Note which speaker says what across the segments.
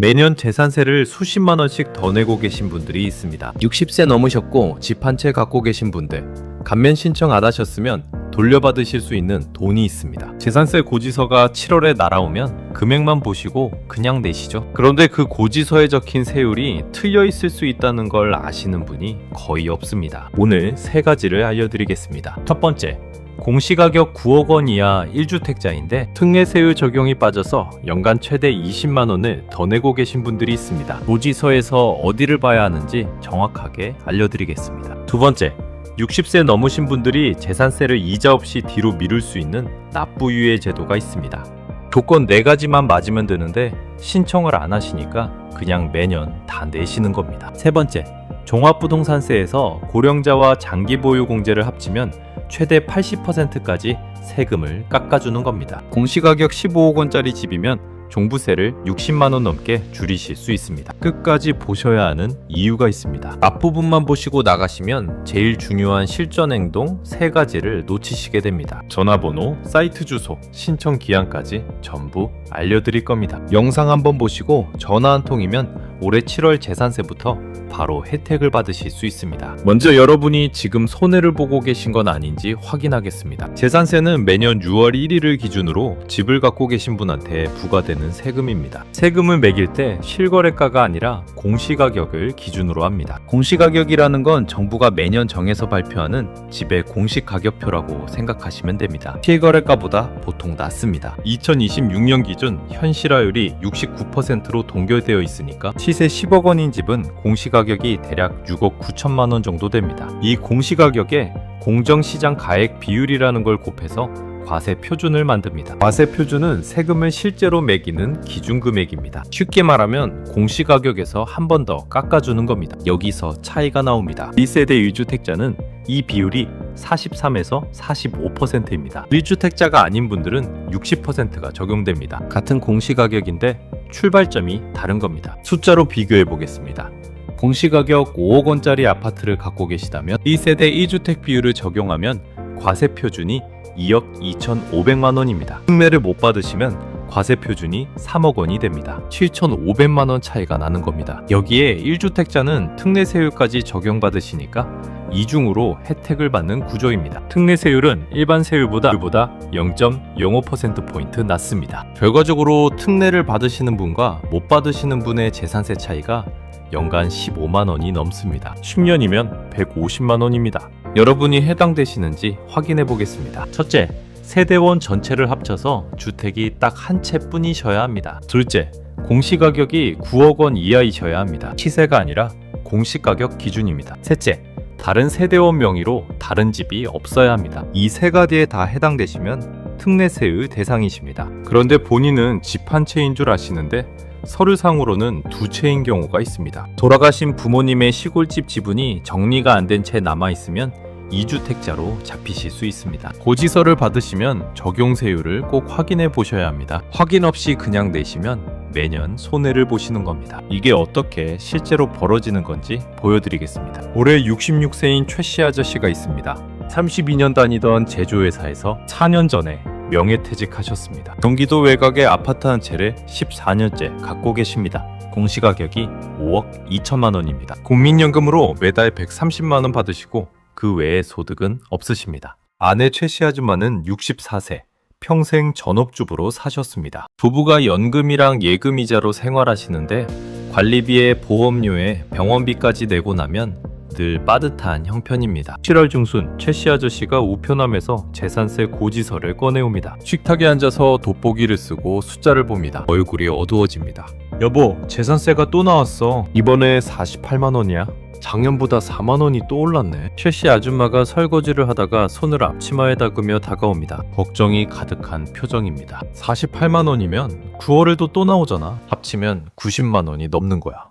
Speaker 1: 매년 재산세를 수십만 원씩 더 내고 계신 분들이 있습니다. 60세 넘으셨고 집 한 채 갖고 계신 분들, 감면 신청 안 하셨으면 돌려받으실 수 있는 돈이 있습니다. 재산세 고지서가 7월에 날아오면 금액만 보시고 그냥 내시죠. 그런데 그 고지서에 적힌 세율이 틀려 있을 수 있다는 걸 아시는 분이 거의 없습니다. 오늘 세 가지를 알려드리겠습니다. 첫 번째, 공시가격 9억 원 이하 1주택자인데 특례세율 적용이 빠져서 연간 최대 20만 원을 더 내고 계신 분들이 있습니다. 고지서에서 어디를 봐야 하는지 정확하게 알려드리겠습니다. 두 번째, 60세 넘으신 분들이 재산세를 이자 없이 뒤로 미룰 수 있는 납부유예 제도가 있습니다. 조건 4가지만 맞으면 되는데 신청을 안 하시니까 그냥 매년 다 내시는 겁니다. 세 번째, 종합부동산세에서 고령자와 장기보유공제를 합치면 최대 80%까지 세금을 깎아주는 겁니다. 공시가격 15억 원짜리 집이면 종부세를 60만 원 넘게 줄이실 수 있습니다. 끝까지 보셔야 하는 이유가 있습니다. 앞부분만 보시고 나가시면 제일 중요한 실전 행동 3가지를 놓치시게 됩니다. 전화번호, 사이트 주소, 신청 기한까지 전부 알려드릴 겁니다. 영상 한번 보시고 전화 한 통이면 올해 7월 재산세부터 바로 혜택을 받으실 수 있습니다. 먼저 여러분이 지금 손해를 보고 계신 건 아닌지 확인하겠습니다. 재산세는 매년 6월 1일을 기준으로 집을 갖고 계신 분한테 부과되는 세금입니다. 세금을 매길 때 실거래가가 아니라 공시가격을 기준으로 합니다. 공시가격이라는 건 정부가 매년 정해서 발표하는 집의 공시가격표라고 생각하시면 됩니다. 실거래가보다 보통 낮습니다. 2026년 기준 현실화율이 69%로 동결되어 있으니까 시세 10억 원인 집은 공시가격이 대략 6억 9천만 원 정도 됩니다. 이 공시가격에 공정시장 가액 비율이라는 걸 곱해서 과세 표준을 만듭니다. 과세 표준은 세금을 실제로 매기는 기준금액입니다. 쉽게 말하면 공시가격에서 한 번 더 깎아주는 겁니다. 여기서 차이가 나옵니다. 1세대 1주택자는 이 비율이 43에서 45%입니다. 1주택자가 아닌 분들은 60%가 적용됩니다. 같은 공시가격인데 출발점이 다른 겁니다. 숫자로 비교해 보겠습니다. 공시가격 5억 원짜리 아파트를 갖고 계시다면 1세대 1주택 비율을 적용하면 과세 표준이 2억 2,500만 원입니다. 특례를 못 받으시면 과세 표준이 3억 원이 됩니다. 7,500만 원 차이가 나는 겁니다. 여기에 1주택자는 특례세율까지 적용받으시니까 이중으로 혜택을 받는 구조입니다. 특례세율은 일반 세율보다 0.05%포인트 낮습니다. 결과적으로 특례를 받으시는 분과 못 받으시는 분의 재산세 차이가 연간 15만 원이 넘습니다. 10년이면 150만 원입니다. 여러분이 해당되시는지 확인해 보겠습니다. 첫째, 세대원 전체를 합쳐서 주택이 딱 한 채뿐이셔야 합니다. 둘째, 공시가격이 9억 원 이하이셔야 합니다. 시세가 아니라 공시가격 기준입니다. 셋째, 다른 세대원 명의로 다른 집이 없어야 합니다. 이 3가지에 다 해당되시면 특례세율 대상이십니다. 그런데 본인은 집 한 채인 줄 아시는데 서류상으로는 2채인 경우가 있습니다. 돌아가신 부모님의 시골집 지분이 정리가 안 된 채 남아있으면 2주택자로 잡히실 수 있습니다. 고지서를 받으시면 적용세율을 꼭 확인해 보셔야 합니다. 확인 없이 그냥 내시면 매년 손해를 보시는 겁니다. 이게 어떻게 실제로 벌어지는 건지 보여드리겠습니다. 올해 66세인 최씨 아저씨가 있습니다. 32년 다니던 제조회사에서 4년 전에 명예퇴직하셨습니다. 경기도 외곽의 아파트 한 채를 14년째 갖고 계십니다. 공시가격이 5억 2천만 원입니다. 국민연금으로 매달 130만 원 받으시고 그 외에 소득은 없으십니다. 아내 최씨 아줌마는 64세, 평생 전업주부로 사셨습니다. 부부가 연금이랑 예금이자로 생활하시는데 관리비에 보험료에 병원비까지 내고 나면 늘 빠듯한 형편입니다. 7월 중순 최씨 아저씨가 우편함에서 재산세 고지서를 꺼내옵니다. 식탁에 앉아서 돋보기를 쓰고 숫자를 봅니다. 얼굴이 어두워집니다. 여보, 재산세가 또 나왔어. 이번에 48만 원이야. 작년보다 4만 원이 또 올랐네. 최씨 아줌마가 설거지를 하다가 손을 앞치마에 닦으며 다가옵니다. 걱정이 가득한 표정입니다. 48만 원이면 9월에도 또 나오잖아. 합치면 90만 원이 넘는 거야.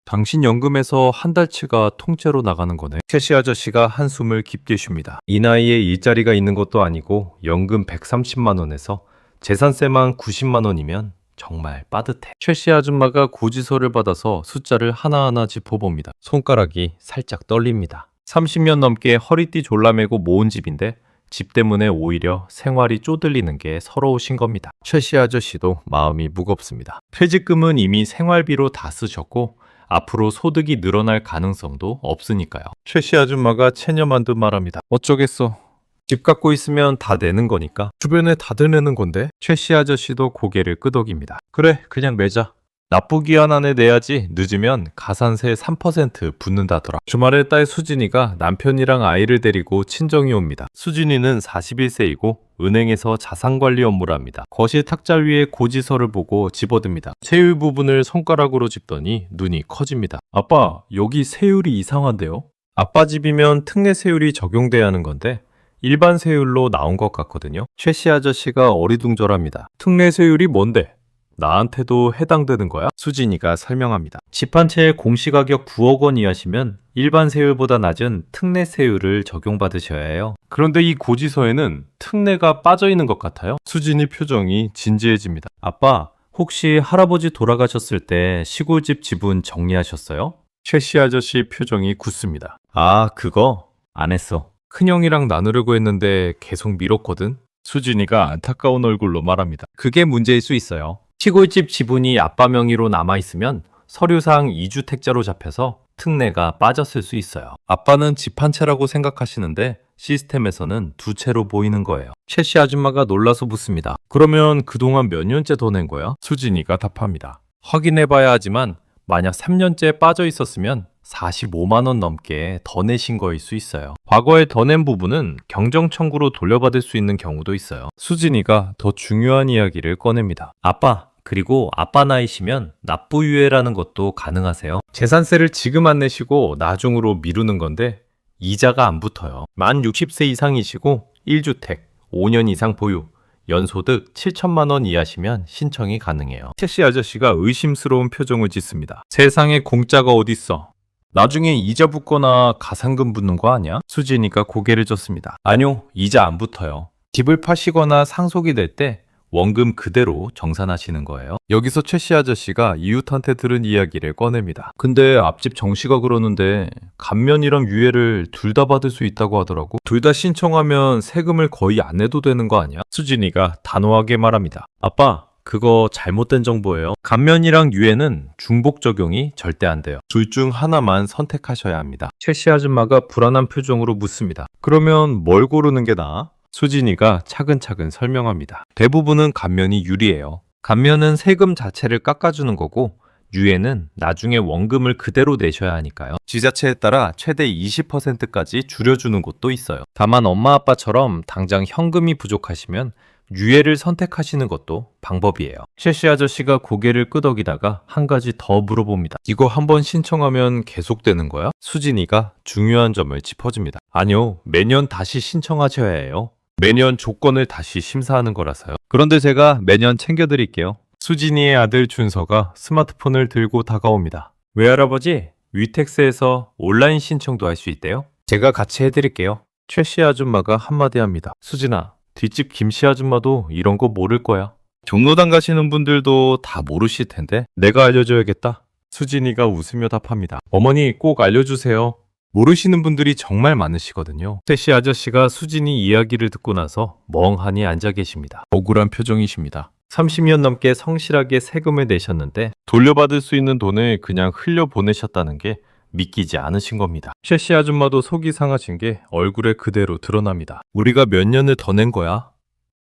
Speaker 1: 당신 연금에서 한 달치가 통째로 나가는 거네. 최씨 아저씨가 한숨을 깊게 쉽니다. 이 나이에 일자리가 있는 것도 아니고 연금 130만 원에서 재산세만 90만 원이면 정말 빠듯해. 최씨 아줌마가 고지서를 받아서 숫자를 하나하나 짚어봅니다. 손가락이 살짝 떨립니다. 30년 넘게 허리띠 졸라매고 모은 집인데 집 때문에 오히려 생활이 쪼들리는 게 서러우신 겁니다. 최 씨 아저씨도 마음이 무겁습니다. 퇴직금은 이미 생활비로 다 쓰셨고 앞으로 소득이 늘어날 가능성도 없으니까요. 최 씨 아줌마가 체념한 듯 말합니다. 어쩌겠어. 집 갖고 있으면 다 내는 거니까. 주변에 다들 내는 건데. 최 씨 아저씨도 고개를 끄덕입니다. 그래, 그냥 매자. 납부 기한 안에 내야지 늦으면 가산세 3% 붙는다더라. 주말에 딸 수진이가 남편이랑 아이를 데리고 친정이 옵니다. 수진이는 41세이고 은행에서 자산관리 업무를 합니다. 거실 탁자 위에 고지서를 보고 집어듭니다. 세율 부분을 손가락으로 짚더니 눈이 커집니다. 아빠, 여기 세율이 이상한데요? 아빠 집이면 특례 세율이 적용돼야 하는 건데 일반 세율로 나온 것 같거든요. 최 씨 아저씨가 어리둥절합니다. 특례 세율이 뭔데? 나한테도 해당되는 거야? 수진이가 설명합니다. 집 한 채의 공시가격 9억 원 이하시면 일반 세율보다 낮은 특례 세율을 적용받으셔야 해요. 그런데 이 고지서에는 특례가 빠져 있는 것 같아요. 수진이 표정이 진지해집니다. 아빠, 혹시 할아버지 돌아가셨을 때 시골집 지분 정리하셨어요? 최 씨 아저씨 표정이 굳습니다. 아, 그거? 안 했어. 큰형이랑 나누려고 했는데 계속 미뤘거든. 수진이가 안타까운 얼굴로 말합니다. 그게 문제일 수 있어요. 시골집 지분이 아빠 명의로 남아있으면 서류상 2주택자로 잡혀서 특례가 빠졌을 수 있어요. 아빠는 집 한 채라고 생각하시는데 시스템에서는 두 채로 보이는 거예요. 최 씨 아줌마가 놀라서 묻습니다. 그러면 그동안 몇 년째 더 낸 거야? 수진이가 답합니다. 확인해봐야 하지만 만약 3년째 빠져 있었으면 45만 원 넘게 더 내신 거일 수 있어요. 과거에 더 낸 부분은 경정 청구로 돌려받을 수 있는 경우도 있어요. 수진이가 더 중요한 이야기를 꺼냅니다. 아빠, 그리고 아빠 나이시면 납부유예라는 것도 가능하세요. 재산세를 지금 안 내시고 나중으로 미루는 건데 이자가 안 붙어요. 만 60세 이상이시고 1주택, 5년 이상 보유, 연소득 7천만 원 이하시면 신청이 가능해요. 최 씨 아저씨가 의심스러운 표정을 짓습니다. 세상에 공짜가 어딨어. 나중에 이자 붙거나 가산금 붙는 거 아니야? 수진이가 고개를 젓습니다. 아니요, 이자 안 붙어요. 집을 파시거나 상속이 될 때 원금 그대로 정산하시는 거예요. 여기서 최 씨 아저씨가 이웃한테 들은 이야기를 꺼냅니다. 근데 앞집 정씨가 그러는데 감면이랑 유예를 둘 다 받을 수 있다고 하더라고. 둘 다 신청하면 세금을 거의 안 내도 되는 거 아니야? 수진이가 단호하게 말합니다. 아빠, 그거 잘못된 정보예요. 감면이랑 유예는 중복 적용이 절대 안 돼요. 둘 중 하나만 선택하셔야 합니다. 최 씨 아줌마가 불안한 표정으로 묻습니다. 그러면 뭘 고르는 게 나아? 수진이가 차근차근 설명합니다. 대부분은 감면이 유리해요. 감면은 세금 자체를 깎아주는 거고 유예는 나중에 원금을 그대로 내셔야 하니까요. 지자체에 따라 최대 20%까지 줄여주는 곳도 있어요. 다만 엄마 아빠처럼 당장 현금이 부족하시면 유예를 선택하시는 것도 방법이에요. 최 씨 아저씨가 고개를 끄덕이다가 한 가지 더 물어봅니다. 이거 한번 신청하면 계속되는 거야? 수진이가 중요한 점을 짚어줍니다. 아니요, 매년 다시 신청하셔야 해요. 매년 조건을 다시 심사하는 거라서요. 그런데 제가 매년 챙겨드릴게요. 수진이의 아들 준서가 스마트폰을 들고 다가옵니다. 외할아버지, 위택스에서 온라인 신청도 할 수 있대요. 제가 같이 해드릴게요. 최 씨 아줌마가 한마디 합니다. 수진아, 뒷집 김씨 아줌마도 이런 거 모를 거야. 종로당 가시는 분들도 다 모르실 텐데 내가 알려줘야겠다. 수진이가 웃으며 답합니다. 어머니 꼭 알려주세요. 모르시는 분들이 정말 많으시거든요. 최 씨 아저씨가 수진이 이야기를 듣고 나서 멍하니 앉아 계십니다. 억울한 표정이십니다. 30년 넘게 성실하게 세금을 내셨는데 돌려받을 수 있는 돈을 그냥 흘려보내셨다는 게 믿기지 않으신 겁니다. 최 씨 아줌마도 속이 상하신 게 얼굴에 그대로 드러납니다. 우리가 몇 년을 더 낸 거야?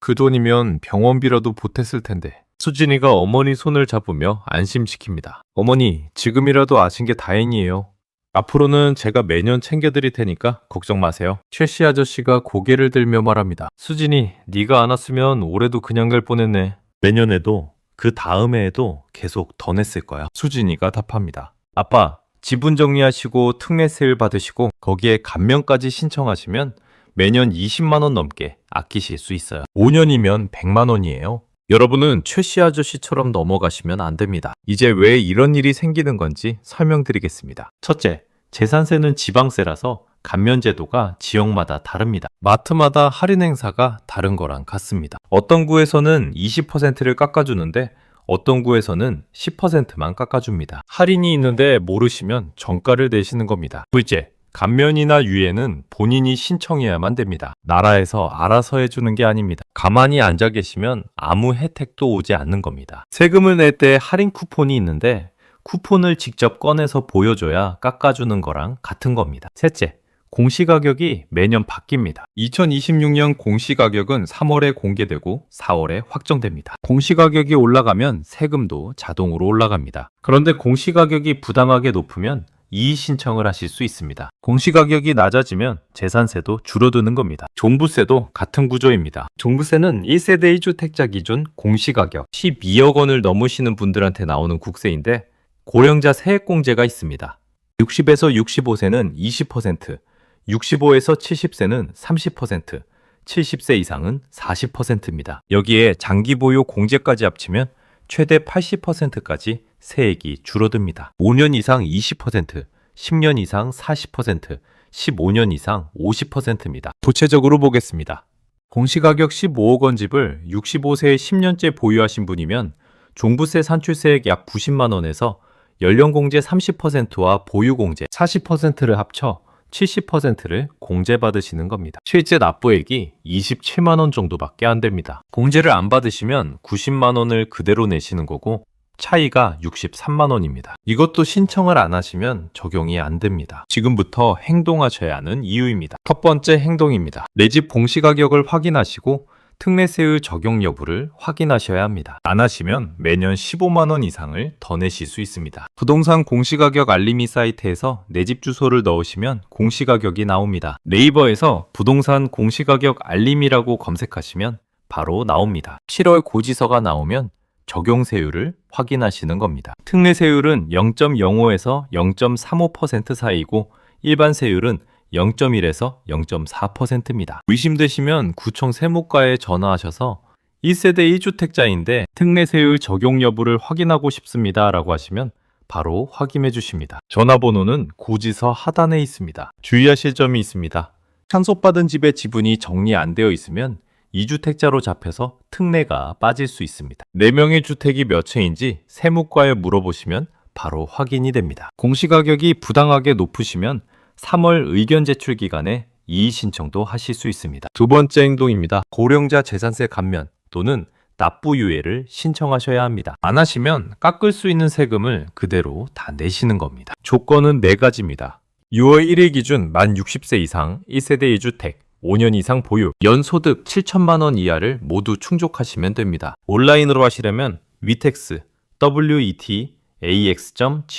Speaker 1: 그 돈이면 병원비라도 보탰을 텐데. 수진이가 어머니 손을 잡으며 안심시킵니다. 어머니, 지금이라도 아신 게 다행이에요. 앞으로는 제가 매년 챙겨드릴 테니까 걱정 마세요. 최 씨 아저씨가 고개를 들며 말합니다. 수진이, 네가 안 왔으면 올해도 그냥 갈 뻔했네. 내년에도 그 다음 해에도 계속 더 냈을 거야. 수진이가 답합니다. 아빠, 지분 정리하시고 특례세율 받으시고 거기에 감면까지 신청하시면 매년 20만 원 넘게 아끼실 수 있어요. 5년이면 100만 원이에요. 여러분은 최 씨 아저씨처럼 넘어가시면 안 됩니다. 이제 왜 이런 일이 생기는 건지 설명드리겠습니다. 첫째, 재산세는 지방세라서 감면제도가 지역마다 다릅니다. 마트마다 할인 행사가 다른 거랑 같습니다. 어떤 구에서는 20%를 깎아주는데 어떤 구에서는 10%만 깎아줍니다. 할인이 있는데 모르시면 정가를 내시는 겁니다. 둘째, 감면이나 유예는 본인이 신청해야만 됩니다. 나라에서 알아서 해주는 게 아닙니다. 가만히 앉아 계시면 아무 혜택도 오지 않는 겁니다. 세금을 낼 때 할인 쿠폰이 있는데 쿠폰을 직접 꺼내서 보여줘야 깎아주는 거랑 같은 겁니다. 셋째, 공시가격이 매년 바뀝니다. 2026년 공시가격은 3월에 공개되고 4월에 확정됩니다. 공시가격이 올라가면 세금도 자동으로 올라갑니다. 그런데 공시가격이 부당하게 높으면 이의 신청을 하실 수 있습니다. 공시가격이 낮아지면 재산세도 줄어드는 겁니다. 종부세도 같은 구조입니다. 종부세는 1세대 1주택자 기준 공시가격 12억 원을 넘으시는 분들한테 나오는 국세인데 고령자 세액공제가 있습니다. 60에서 65세는 20%, 65에서 70세는 30%, 70세 이상은 40%입니다. 여기에 장기 보유 공제까지 합치면 최대 80%까지 세액이 줄어듭니다. 5년 이상 20%, 10년 이상 40%, 15년 이상 50%입니다. 구체적으로 보겠습니다. 공시가격 15억 원 집을 65세에 10년째 보유하신 분이면 종부세 산출세액 약 90만 원에서 연령공제 30%와 보유공제 40%를 합쳐 70%를 공제받으시는 겁니다. 실제 납부액이 27만 원 정도밖에 안 됩니다. 공제를 안 받으시면 90만 원을 그대로 내시는 거고 차이가 63만 원입니다. 이것도 신청을 안 하시면 적용이 안 됩니다. 지금부터 행동하셔야 하는 이유입니다. 첫 번째 행동입니다. 내 집 공시가격을 확인하시고 특례세율 적용 여부를 확인하셔야 합니다. 안 하시면 매년 15만 원 이상을 더 내실 수 있습니다. 부동산 공시가격 알림이 사이트에서 내 집 주소를 넣으시면 공시가격이 나옵니다. 네이버에서 부동산 공시가격 알림이라고 검색하시면 바로 나옵니다. 7월 고지서가 나오면 적용세율을 확인하시는 겁니다. 특례세율은 0.05에서 0.35% 사이이고 일반 세율은 0.1에서 0.4%입니다. 의심되시면 구청 세무과에 전화하셔서 1세대 1주택자인데 특례세율 적용 여부를 확인하고 싶습니다 라고 하시면 바로 확인해 주십니다. 전화번호는 고지서 하단에 있습니다. 주의하실 점이 있습니다. 찬속받은 집의 지분이 정리 안 되어 있으면 2주택자로 잡혀서 특례가 빠질 수 있습니다. 4명의 주택이 몇 채인지 세무과에 물어보시면 바로 확인이 됩니다. 공시가격이 부당하게 높으시면 3월 의견 제출 기간에 이의 신청도 하실 수 있습니다. 두 번째 행동입니다. 고령자 재산세 감면 또는 납부 유예를 신청하셔야 합니다. 안 하시면 깎을 수 있는 세금을 그대로 다 내시는 겁니다. 조건은 4가지입니다. 6월 1일 기준 만 60세 이상 1세대 1주택 5년 이상 보유, 연소득 7천만 원 이하를 모두 충족하시면 됩니다. 온라인으로 하시려면 위텍스,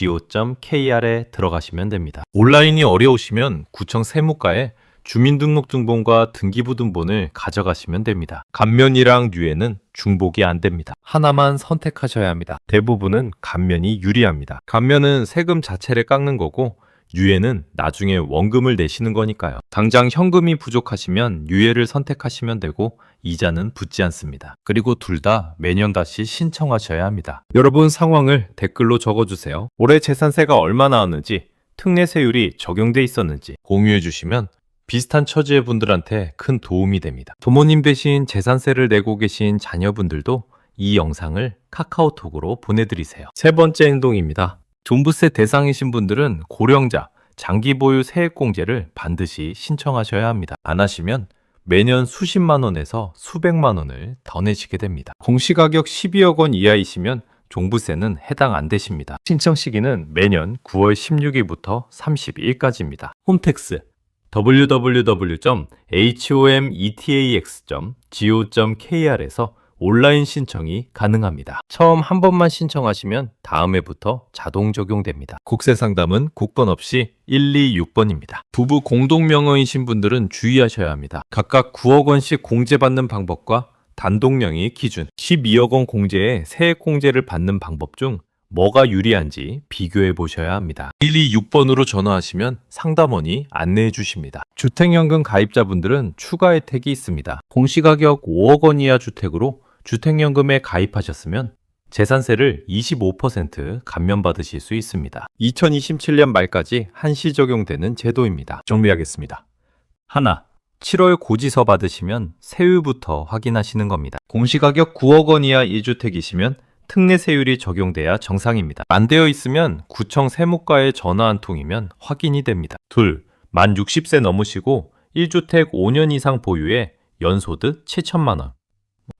Speaker 1: wetax.go.kr에 들어가시면 됩니다. 온라인이 어려우시면 구청 세무과에 주민등록증본과 등기부등본을 가져가시면 됩니다. 감면이랑 유예는 중복이 안 됩니다. 하나만 선택하셔야 합니다. 대부분은 감면이 유리합니다. 감면은 세금 자체를 깎는 거고 유예는 나중에 원금을 내시는 거니까요. 당장 현금이 부족하시면 유예를 선택하시면 되고 이자는 붙지 않습니다. 그리고 둘 다 매년 다시 신청하셔야 합니다. 여러분 상황을 댓글로 적어주세요. 올해 재산세가 얼마 나왔는지, 특례세율이 적용돼 있었는지 공유해 주시면 비슷한 처지의 분들한테 큰 도움이 됩니다. 부모님 대신 재산세를 내고 계신 자녀분들도 이 영상을 카카오톡으로 보내드리세요. 세 번째 행동입니다. 종부세 대상이신 분들은 고령자, 장기 보유 세액공제를 반드시 신청하셔야 합니다. 안 하시면 매년 수십만 원에서 수백만 원을 더 내시게 됩니다. 공시가격 12억 원 이하이시면 종부세는 해당 안 되십니다. 신청 시기는 매년 9월 16일부터 30일까지입니다. 홈택스 www.hometax.go.kr에서 온라인 신청이 가능합니다. 처음 한 번만 신청하시면 다음 해부터 자동 적용됩니다. 국세 상담은 국번 없이 126번입니다. 부부 공동명의이신 분들은 주의하셔야 합니다. 각각 9억 원씩 공제받는 방법과 단독명의 기준, 12억 원 공제에 세액 공제를 받는 방법 중 뭐가 유리한지 비교해 보셔야 합니다. 126번으로 전화하시면 상담원이 안내해 주십니다. 주택연금 가입자분들은 추가 혜택이 있습니다. 공시가격 5억 원 이하 주택으로 주택연금에 가입하셨으면 재산세를 25% 감면받으실 수 있습니다. 2027년 말까지 한시 적용되는 제도입니다. 정리하겠습니다. 하나, 7월 고지서 받으시면 세율부터 확인하시는 겁니다. 공시가격 9억 원 이하 1주택이시면 특례세율이 적용돼야 정상입니다. 안 되어 있으면 구청 세무과에 전화 한 통이면 확인이 됩니다. 둘, 만 60세 넘으시고 1주택 5년 이상 보유에 연소득 7천만 원.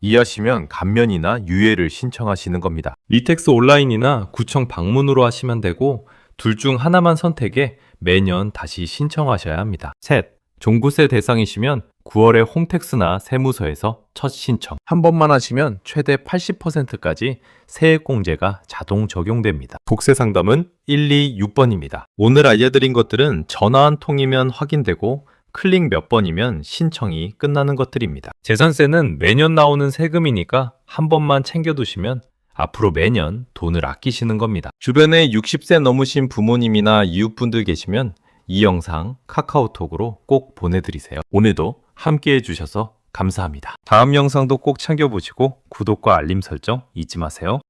Speaker 1: 이하시면 감면이나 유예를 신청하시는 겁니다. 리텍스 온라인이나 구청 방문으로 하시면 되고 둘 중 하나만 선택해 매년 다시 신청하셔야 합니다. 셋, 종부세 대상이시면 9월에 홈택스나 세무서에서 첫 신청. 한 번만 하시면 최대 80%까지 세액공제가 자동 적용됩니다. 독세 상담은 126번입니다. 오늘 알려드린 것들은 전화 한 통이면 확인되고 클릭 몇 번이면 신청이 끝나는 것들입니다. 재산세는 매년 나오는 세금이니까 한 번만 챙겨두시면 앞으로 매년 돈을 아끼시는 겁니다. 주변에 60세 넘으신 부모님이나 이웃분들 계시면 이 영상 카카오톡으로 꼭 보내드리세요. 오늘도 함께 해주셔서 감사합니다. 다음 영상도 꼭 챙겨보시고 구독과 알림 설정 잊지 마세요.